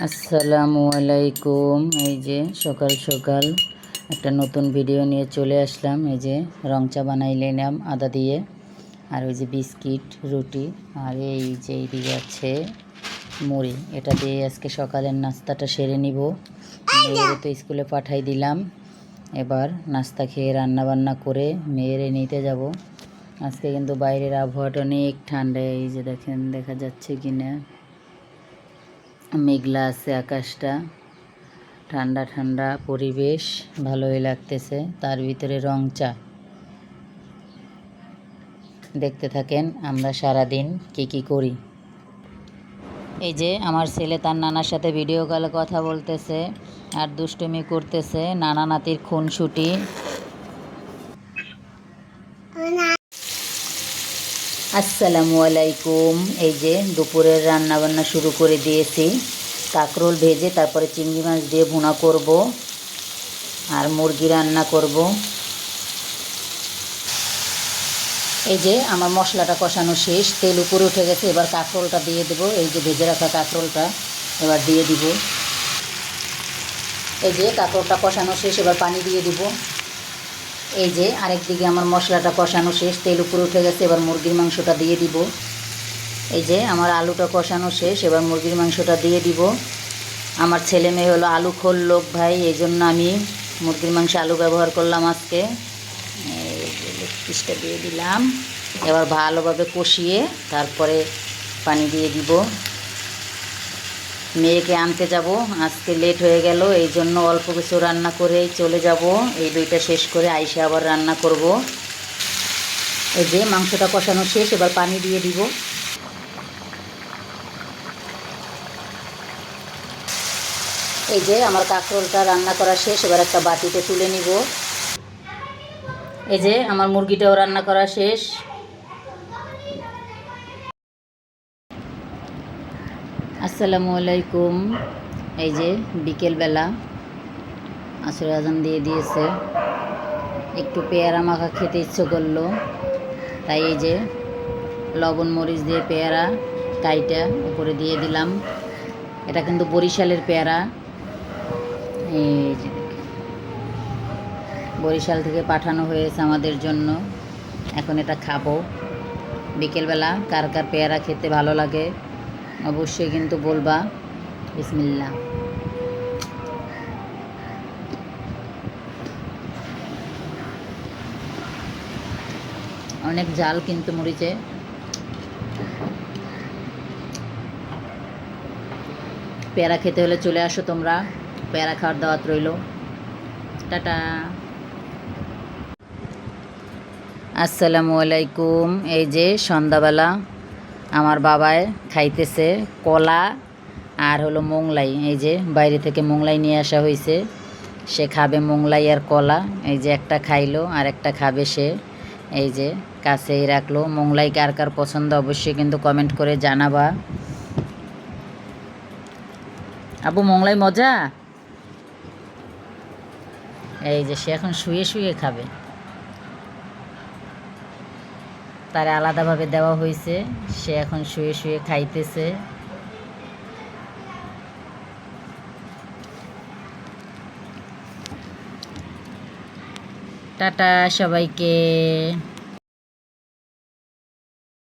আসসালামু আলাইকুম। এই যে সকাল সকাল একটা নতুন ভিডিও নিয়ে চলে আসলাম। এই যে রং চা বানাই নিলাম আদা দিয়ে, আর ওই যে বিস্কিট রুটি, আর এই যে এইদিকে আছে মুড়ি। এটা দিয়ে আজকে সকালের নাস্তাটা সেরে নিব। মেয়েরে তো স্কুলে পাঠাই দিলাম, এবার নাস্তা খেয়ে রান্না বান্না করে মেয়েরে নিতে যাব। আজকে কিন্তু বাইরের আবহাওয়াটা অনেক ঠান্ডা। এই যে দেখেন, দেখা যাচ্ছে কিনা, মেঘলা আছে আকাশটা, ঠান্ডা ঠান্ডা পরিবেশ, ভালোই লাগতেছে। তার ভিতরে রং চা। দেখতে থাকেন আমরা সারাদিন কি করি। এই যে আমার ছেলে তার নানার সাথে ভিডিও কলে কথা বলতেছে আর দুষ্টুমি করতেছে, নানা নাতির খুনসুটি। আসসালামু আলাইকুম। এই যে দুপুরের রান্না বান্না শুরু করে দিয়েছি। কাঁকরোল ভেজে তারপরে চিংড়ি মাছ দিয়ে ভুনা করব, আর মুরগি রান্না করব। এই যে আমার মশলাটা কষানো শেষ, তেল উপরে উঠে গেছে। এবার কাঁকরোলটা দিয়ে দেব। এই যে ভেজে রাখা কাঁকরোলটা এবার দিয়ে দিব। এই যে কাঁকরোলটা কষানো শেষ, এবার পানি দিয়ে দিব। এই যে আরেক দিকে আমার মশলাটা কষানো শেষ, তেল উপরে উঠে গেছে। এবার মুরগির মাংসটা দিয়ে দিব। এই যে আমার আলুটা কষানো শেষ, এবার মুরগির মাংসটা দিয়ে দিব। আমার ছেলে মেয়ে হলো আলু খোল লোক ভাই, এই জন্য আমি মুরগির মাংসে আলু ব্যবহার করলাম আজকে। পিসটা দিয়ে দিলাম। এবার ভালোভাবে কষিয়ে তারপরে পানি দিয়ে দিব। মেয়েকে আনতে যাব, আজকে লেট হয়ে গেল, এই জন্য অল্প কিছু রান্না করেই চলে যাব। এই দুইটা শেষ করে আইসে আবার রান্না করব। এই যে মাংসটা কষানো শেষ, এবার পানি দিয়ে দিব। এই যে আমার কাঁকরোলটা রান্না করা শেষ, এবার একটা বাটিতে তুলে নিব। এই যে আমার মুরগিটাও রান্না করা শেষ। আসসালামু আলাইকুম। এই যে বিকেলবেলা আসরের আজান দিয়ে দিয়েছে, একটু পেয়ারা মাখা খেতে ইচ্ছে করলো, তাই এই যে লবণ মরিচ দিয়ে পেয়ারা কাইটা উপরে দিয়ে দিলাম। এটা কিন্তু বরিশালের পেয়ারা। এই যে বরিশাল থেকে পাঠানো হয়েছে আমাদের জন্য, এখন এটা খাবো। বিকেলবেলা কার কার পেয়ারা খেতে ভালো লাগে অবশ্যই কিন্তু বলবা। বিসমিল্লাহ। অনেক জাল কিন্তু মরিচে। পেয়ারা খেতে হলে চলে আসো তোমরা, পেয়ারা খাওয়ার দাওয়াত রইল। টাটা। আসসালামু আলাইকুম। এই যে সন্ধ্যাবেলা আমার বাবায় খাইতেছে কলা আর হলো মোংলাই। এই যে বাইরে থেকে মোংলাই নিয়ে আসা হয়েছে, সে খাবে মোংলাই আর কলা। এই যে একটা খাইলো আর একটা খাবে সে। এই যে কাছেই রাখলো। মোংলাই কার কার পছন্দ অবশ্যই কিন্তু কমেন্ট করে জানাবা। আবু মোংলাই মজা। এই যে সে এখন শুয়ে শুয়ে খাবে, তার আলাদাভাবে দেওয়া হয়েছে, সে এখন শুয়ে শুয়ে খাইতেছে। টাটা সবাইকে।